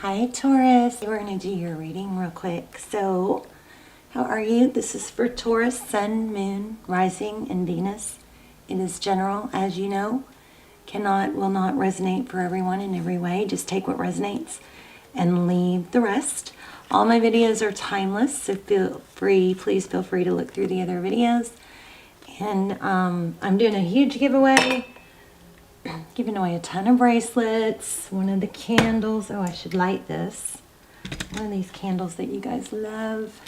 Hi Taurus, we're going to do your reading real quick. So, how are you? This is for Taurus, Sun, Moon, Rising, and Venus. It is general, as you know. Will not resonate for everyone in every way. Just take what resonates and leave the rest. All my videos are timeless, so please feel free to look through the other videos. And I'm doing a huge giveaway. Giving away a ton of bracelets, one of the candles. Oh, I should light this. One of these candles that you guys love.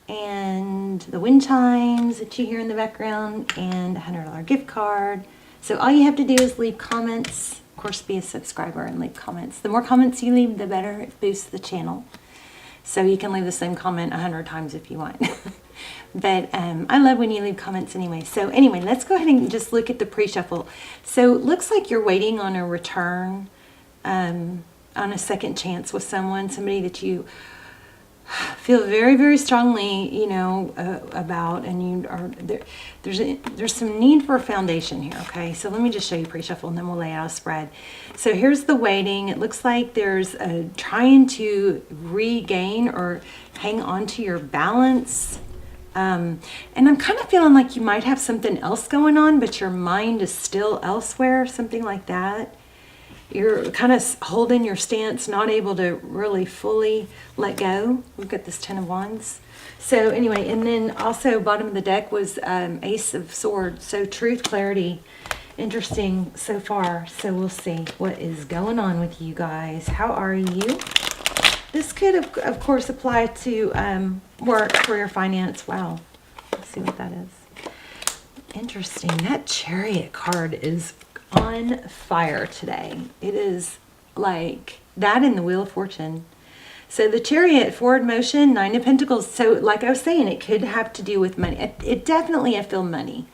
And the wind chimes that you hear in the background, and a $100 gift card. So all you have to do is leave comments. Of course, be a subscriber and leave comments. The more comments you leave, the better. It boosts the channel. So you can leave the same comment 100 times if you want. But I love when you leave comments anyway. So anyway, let's go ahead and just look at the pre-shuffle. So it looks like you're waiting on a return, on a second chance with somebody that you feel very, very strongly, about, and you are there. There's some need for a foundation here. Okay, so let me just show you pre-shuffle, and then we'll lay out a spread. So here's the waiting. It looks like there's a trying to regain or hang on to your balance. And I'm kind of feeling like you might have something else going on, but your mind is still elsewhere, something like that. You're kind of holding your stance, not able to really fully let go. We've got this 10 of Wands. So anyway, and then also bottom of the deck was Ace of Swords. So truth, clarity, interesting so far. So we'll see what is going on with you guys. How are you? This could, of course, apply to work, career, finance. Wow. Let's see what that is. Interesting. That Chariot card is on fire today. It is like that in the Wheel of Fortune. So the Chariot, forward motion, 9 of Pentacles. So like I was saying, it could have to do with money. It definitely, I feel money.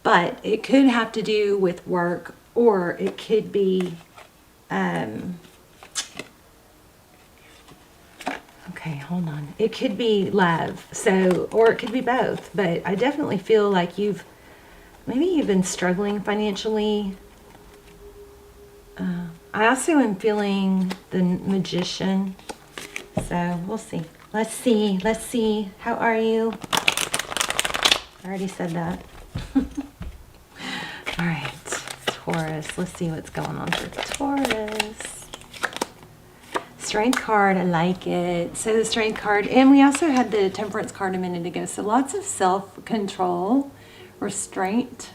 But it could have to do with work, or it could be... Okay, hold on. It could be love, or it could be both. But I definitely feel like maybe you've been struggling financially. I also am feeling the Magician. So we'll see. Let's see. How are you? I already said that. All right, Taurus. Let's see what's going on for Taurus. Strength card, I like it. So the Strength card, and we also had the Temperance card a minute ago. So lots of self-control, restraint.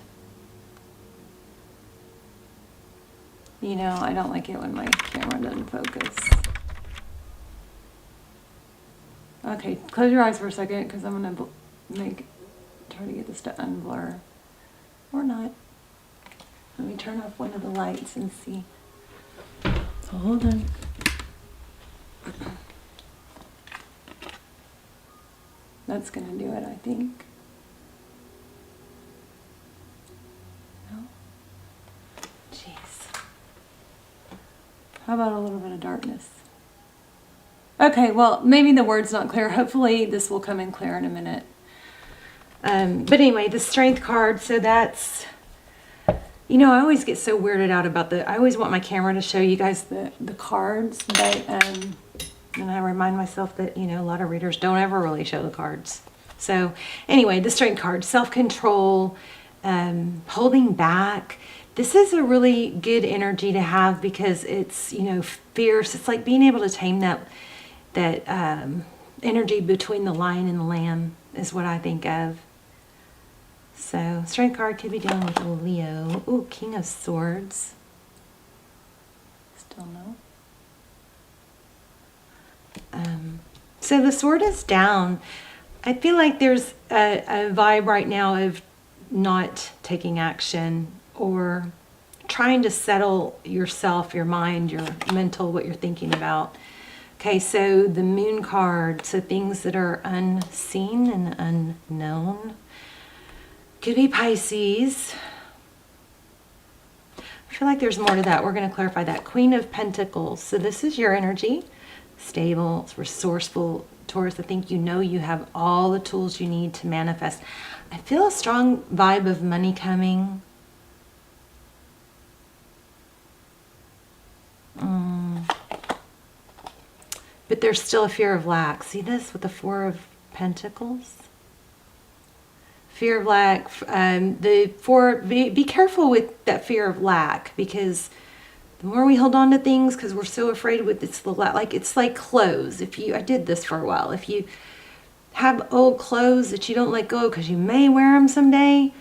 I don't like it when my camera doesn't focus. Okay, close your eyes for a second, because I'm going to try to get this to unblur. Or not. Let me turn off one of the lights and see. So hold on. That's going to do it, I think. No? Jeez. How about a little bit of darkness? Okay, well, maybe the word's not clear. Hopefully this will come in clear in a minute. But anyway, the Strength card, so that's... I always get so weirded out about I always want my camera to show you guys the cards, but... and I remind myself that, a lot of readers don't ever really show the cards. So anyway, the Strength card, self-control, holding back. This is a really good energy to have because it's, fierce. It's like being able to tame that energy between the lion and the lamb is what I think of. So Strength card could be dealing with a Leo. Ooh, King of Swords. Still no. So the sword is down. I feel like there's a vibe right now of not taking action or trying to settle yourself, your mind, your mental, what you're thinking about. Okay, so the Moon card, so things that are unseen and unknown. Could be Pisces. I feel like there's more to that. We're going to clarify that. Queen of Pentacles. So this is your energy. Stable, resourceful, Taurus. I think you have all the tools you need to manifest. I feel a strong vibe of money coming. but there's still a fear of lack. See this with the Four of Pentacles? Fear of lack. Be careful with that fear of lack, because the more we hold on to things, because we're so afraid with it's like clothes. I did this for a while. If you have old clothes that you don't let go because you may wear them someday,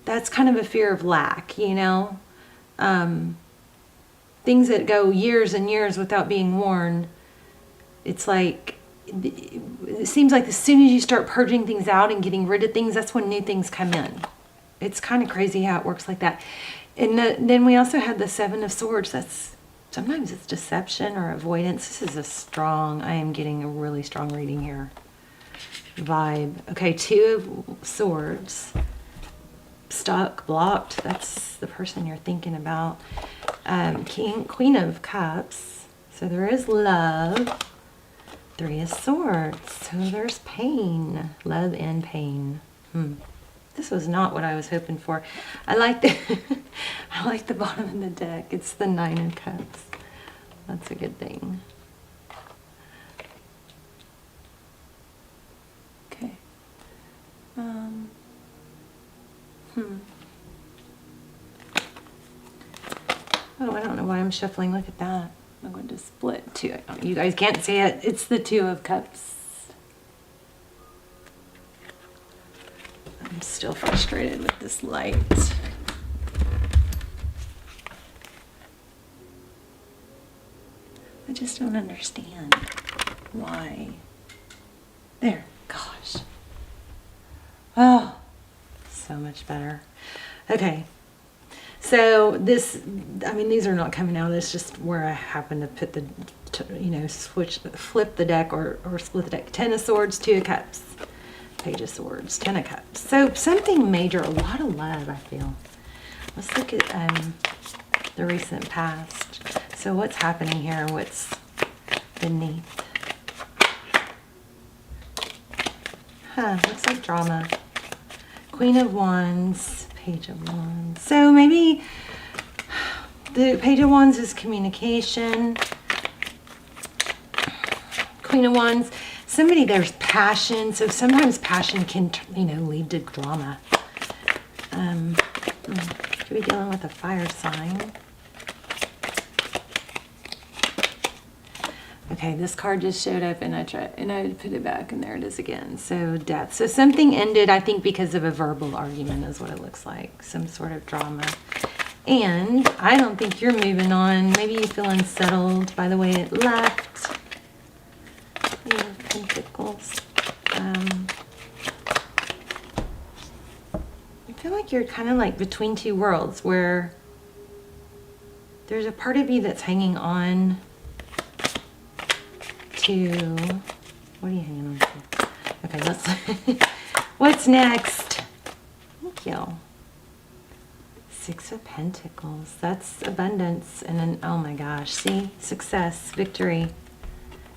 that's kind of a fear of lack, you know. Things that go years and years without being worn. It's like, it seems like as soon as you start purging things out and getting rid of things, that's when new things come in. It's kind of crazy how it works like that. And then we also had the Seven of Swords. Sometimes it's deception or avoidance. This is I am getting a really strong reading here. Vibe. Okay, Two of Swords. Stuck, blocked. That's the person you're thinking about. Queen of Cups. So there is love. Three of Swords. So there's pain. Love and pain. This was not what I was hoping for. I like the bottom of the deck. It's the Nine of Cups. That's a good thing. Okay. Oh, I don't know why I'm shuffling. Look at that. I'm going to split two. You guys can't see it. It's the Two of Cups. I'm still frustrated with this light. I just don't understand why. There. Gosh. Oh, so much better. Okay. So these are not coming out. It's just where I happen to put flip the deck or split the deck. Ten of Swords, Two of Cups, Page of Swords, Ten of Cups. So something major, a lot of love, I feel. Let's look at the recent past. So what's happening here? What's beneath? Looks like drama. Queen of Wands, Page of Wands. So maybe the Page of Wands is communication. Queen of Wands, there's passion. So sometimes passion can, lead to drama. Could be dealing with a fire sign. Okay, this card just showed up and I put it back and there it is again. So death. So something ended, I think, because of a verbal argument is what it looks like. Some sort of drama. And I don't think you're moving on. Maybe you feel unsettled by the way it left. Pentacles. I feel like you're kind of like between two worlds where there's a part of you that's hanging on to, what are you hanging on to? Okay, let's, what's next? Thank you. Six of Pentacles, that's abundance, and then, oh my gosh, see, success, victory.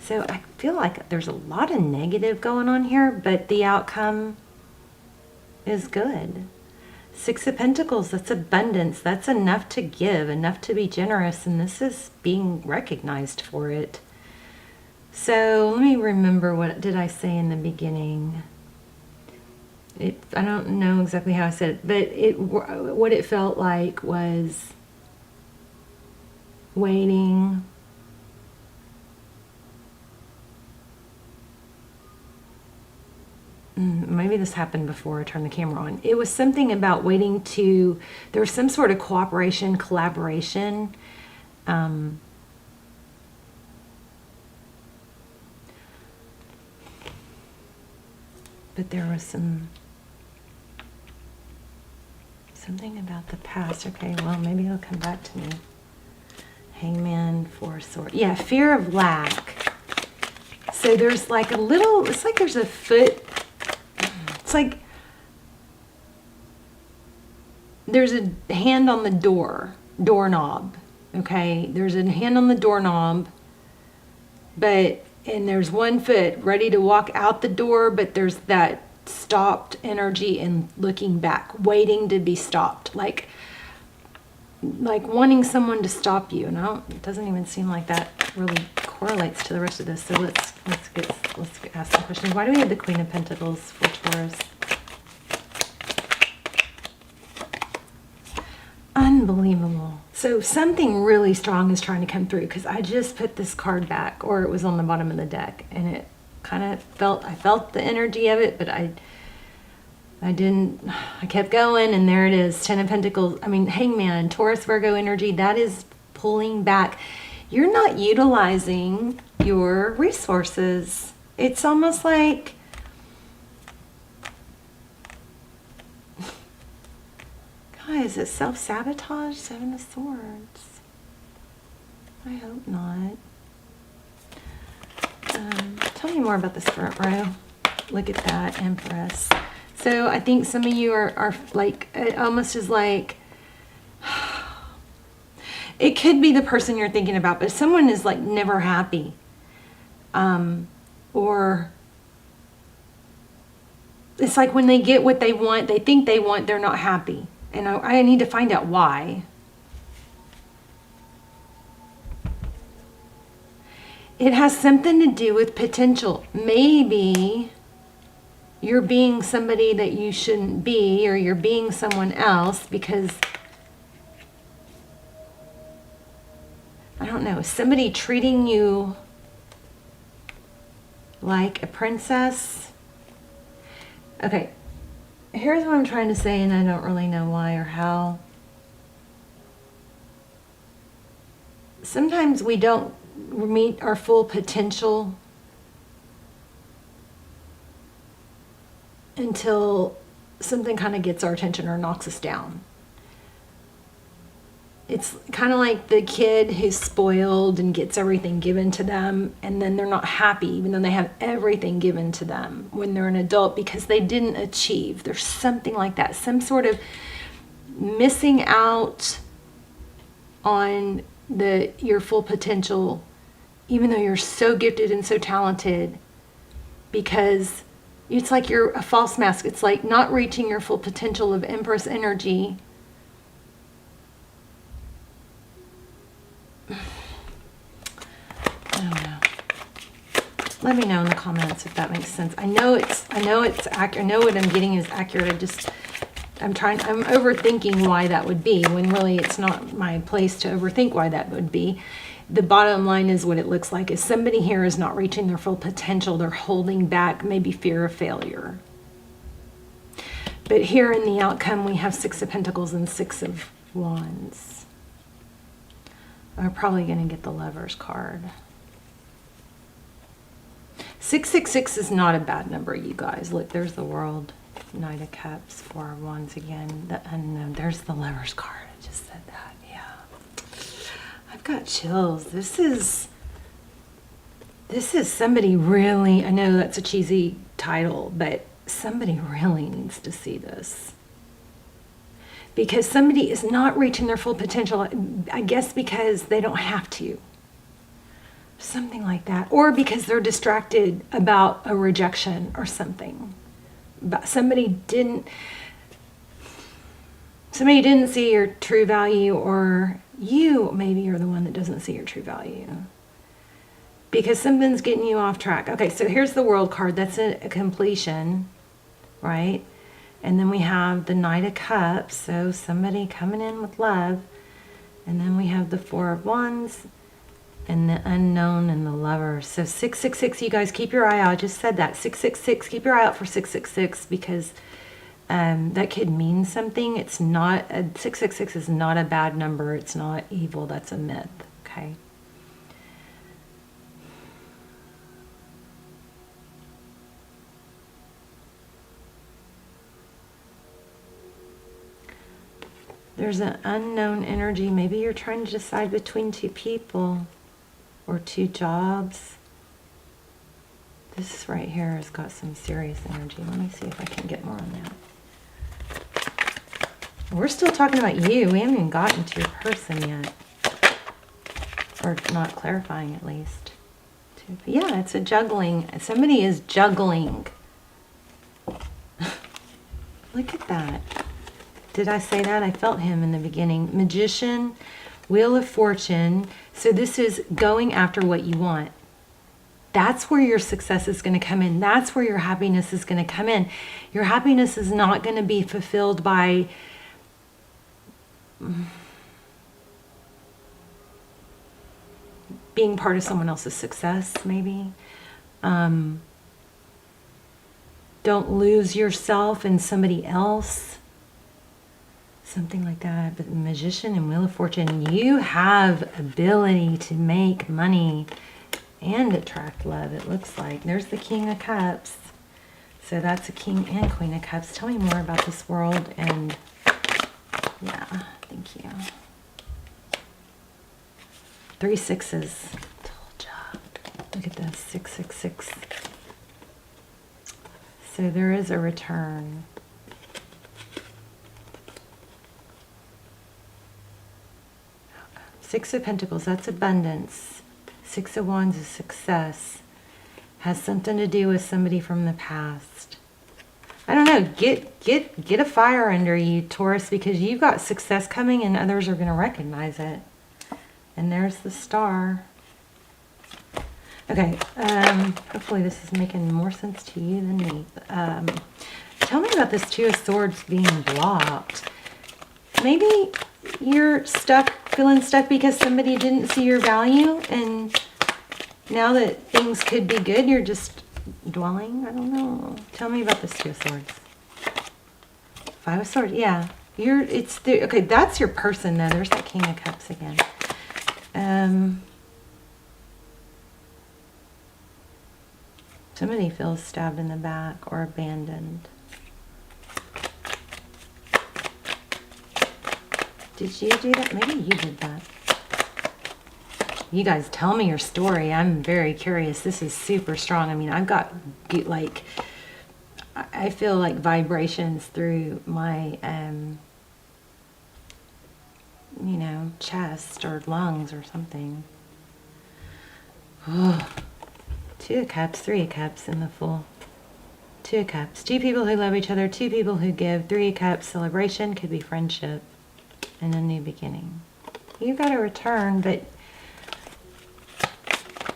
So I feel like there's a lot of negative going on here, but the outcome is good. Six of Pentacles, that's abundance, that's enough to give, enough to be generous, and this is being recognized for it. So let me remember, what did I say in the beginning? I don't know exactly how I said it, but what it felt like was waiting. Maybe this happened before I turned the camera on. It was something about waiting to, there was some sort of cooperation, collaboration. But there was something about the past. Okay, well, maybe it'll come back to me. Hangman, Four Swords. Yeah, fear of lack. So there's like a little, it's like there's a foot, it's like there's a hand on the doorknob. Okay, there's a hand on the doorknob, and there's one foot ready to walk out the door, but there's that stopped energy and looking back, waiting to be stopped, like wanting someone to stop you. And it doesn't even seem like that really correlates to the rest of this. So let's ask some questions. Why do we have the Queen of Pentacles for Taurus? Unbelievable. So something really strong is trying to come through, because I just put this card back, or it was on the bottom of the deck, and it kind of I felt the energy of it, but I kept going, and there it is. 10 of Pentacles. I mean, Hangman, Taurus, Virgo energy, that is pulling back. You're not utilizing your resources. It's almost like, guys, is it self-sabotage? Seven of Swords. I hope not. Tell me more about this front row. Look at that, Empress. So I think some of you are like, it almost is like, it could be the person you're thinking about, but someone is like never happy. Or it's like when they get what they want, they think they want, they're not happy. And I need to find out why. It has something to do with potential. Maybe you're being somebody that you shouldn't be, or you're being someone else because, I don't know, somebody treating you like a princess. Okay, here's what I'm trying to say, and I don't really know why or how. Sometimes we don't meet our full potential until something kind of gets our attention or knocks us down. It's kind of like the kid who's spoiled and gets everything given to them, and then they're not happy even though they have everything given to them when they're an adult, because they didn't achieve. There's something like that, some sort of missing out on your full potential, even though you're so gifted and so talented, because it's like you're a false mask. It's like not reaching your full potential of Empress energy. I don't know. Let me know in the comments if that makes sense. I know it's accurate. I know what I'm getting is accurate. I'm overthinking why that would be, when really it's not my place to overthink why that would be. The bottom line is what it looks like is somebody here is not reaching their full potential. They're holding back, maybe fear of failure. But here in the outcome, we have 6 of Pentacles and 6 of Wands. I'm probably going to get the Lovers card. 666 is not a bad number, you guys. Look, there's the World. Knight of Cups, 4 of Wands again. The Unknown. There's the Lovers card. I just said that. Yeah. I've got chills. This is somebody really, I know that's a cheesy title, but somebody really needs to see this. Because somebody is not reaching their full potential, I guess because they don't have to. Something like that. Or because they're distracted about a rejection or something. But somebody didn't see your true value, or you maybe are the one that doesn't see your true value. Because something's getting you off track. Okay, so here's the World card. That's a completion, right? And then we have the Knight of Cups, so somebody coming in with love. And then we have the 4 of Wands and the Unknown and the Lover. So 666, you guys keep your eye out. I just said that. 666, keep your eye out for 666, because that could mean something. It's not, 666 is not a bad number. It's not evil. That's a myth, okay? There's an unknown energy. Maybe you're trying to decide between 2 people or 2 jobs. This right here has got some serious energy. Let me see if I can get more on that. We're still talking about you. We haven't even gotten to your person yet. Or not clarifying, at least. But yeah, it's a juggling. Somebody is juggling. Look at that. Did I say that? I felt him in the beginning. Magician, Wheel of Fortune. So this is going after what you want. That's where your success is going to come in. That's where your happiness is going to come in. Your happiness is not going to be fulfilled by being part of someone else's success, maybe. Don't lose yourself in somebody else. Something like that. But Magician and Wheel of Fortune, you have ability to make money and attract love, it looks like. There's the King of Cups. So that's a King and Queen of Cups. Tell me more about this world. And yeah, thank you. 3 sixes. Told ya. Look at this, 666. So there is a return. Six of Pentacles, that's abundance. 6 of Wands is success. Has something to do with somebody from the past. I don't know. Get a fire under you, Taurus, because you've got success coming and others are going to recognize it. And there's the Star. Okay. Hopefully this is making more sense to you than me. Tell me about this Two of Swords being blocked. Maybe you're stuck, feeling stuck because somebody didn't see your value, and now that things could be good, you're just dwelling. I don't know. Tell me about this Two of Swords. 5 of Swords. Yeah, okay. That's your person though. There's that King of Cups again. Somebody feels stabbed in the back or abandoned. Did you do that? Maybe you did that. You guys tell me your story. I'm very curious. This is super strong. I mean, I've got like, I feel like vibrations through my, you know, chest or lungs or something. Oh. 2 of Cups, 3 of Cups in the Fool. 2 of Cups. 2 people who love each other, 2 people who give. 3 of Cups, celebration, could be friendship and a new beginning. You've got a return, but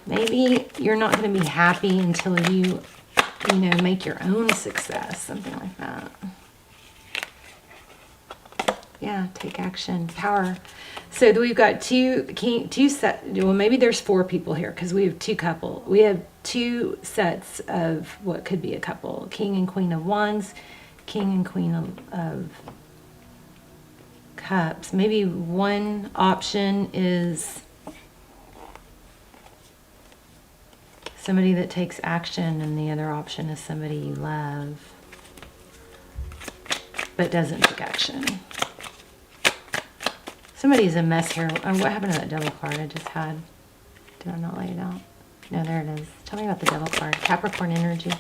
maybe you're not going to be happy until you know, make your own success, something like that. Yeah, take action, power. So we've got two sets. Well, maybe there's 4 people here because we have 2 couple. We have 2 sets of what could be a couple. King and Queen of Wands, King and Queen of Cups. Maybe one option is somebody that takes action, and the other option is somebody you love but doesn't take action. Somebody's a mess here. Oh, what happened to that Devil card I just had? Did I not lay it out? No, there it is. Tell me about the Devil card. Capricorn energy.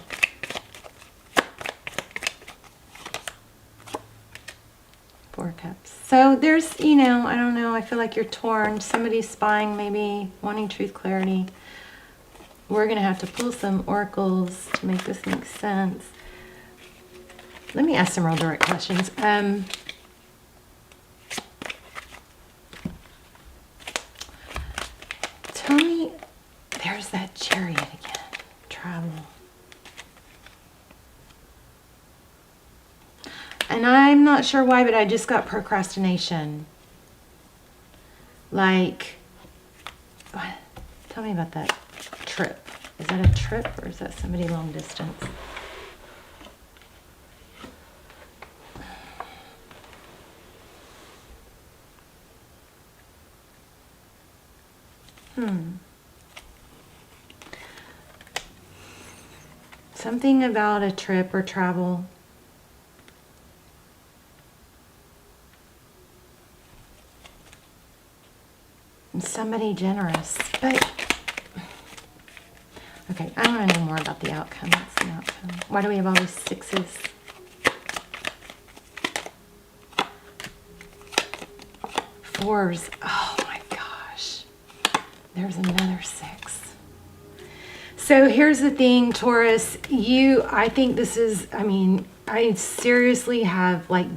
Four Cups. So there's, you know, I don't know. I feel like you're torn. Somebody's spying, maybe wanting truth, clarity. We're going to have to pull some oracles to make this make sense. Let me ask some real direct questions. Tell me, there's that Chariot again. Travel. And I'm not sure why, but I just got procrastination. Like, what? Tell me about that trip. Is that a trip or is that somebody long distance? Something about a trip or travel. And somebody generous. But, okay, I want to know more about the outcome. What's the outcome? Why do we have all these 6s? Fours. Oh my gosh. There's another 6. So here's the thing, Taurus. I think this is, I mean, I seriously have like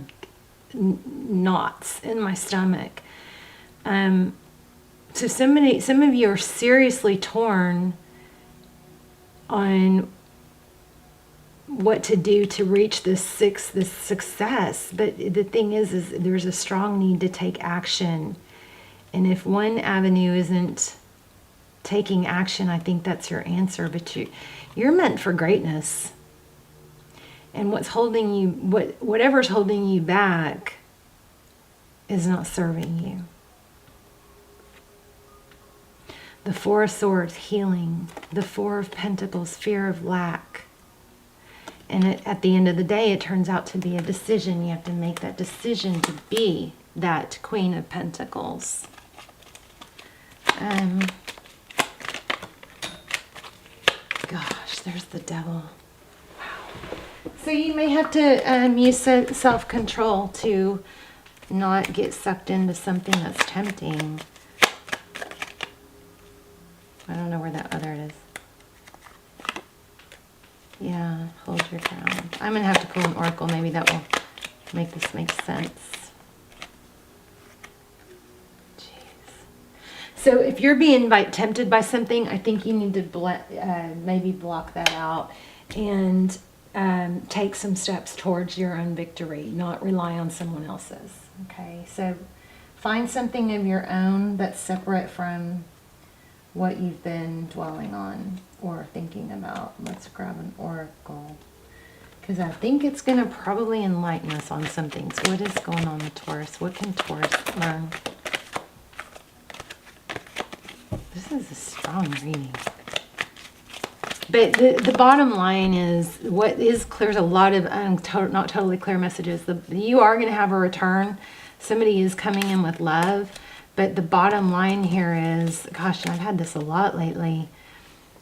knots in my stomach. So some of you are seriously torn on what to do to reach this success. But the thing is there's a strong need to take action. And if one avenue isn't taking action, I think that's your answer. But you're meant for greatness. And what's holding you, whatever's holding you back is not serving you. The Four of Swords, healing. The Four of Pentacles, fear of lack. And at the end of the day, it turns out to be a decision. You have to make that decision to be that Queen of Pentacles. Gosh, there's the Devil. Wow. So you may have to use self-control to not get sucked into something that's tempting. I don't know where that other is. Yeah, hold your ground. I'm going to have to pull an oracle. Maybe that will make this make sense. Jeez. So if you're being tempted by something, I think you need to maybe block that out and take some steps towards your own victory, not rely on someone else's. Okay, so find something of your own that's separate from what you've been dwelling on or thinking about. Let's grab an oracle, because I think it's going to probably enlighten us on something. So what is going on with Taurus? What can Taurus learn? This is a strong reading. But the bottom line is, what is clear is a lot of not totally clear messages. You are going to have a return. Somebody is coming in with love. But the bottom line here is, gosh, and I've had this a lot lately,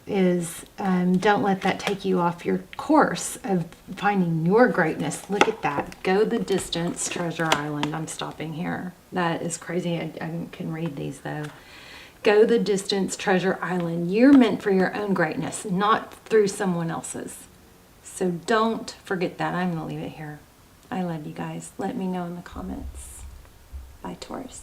is don't let that take you off your course of finding your greatness. Look at that. Go the distance, Treasure Island. I'm stopping here. That is crazy. I can read these, though. Go the distance, Treasure Island. You're meant for your own greatness, not through someone else's. So don't forget that. I'm going to leave it here. I love you guys. Let me know in the comments. Bye, Taurus.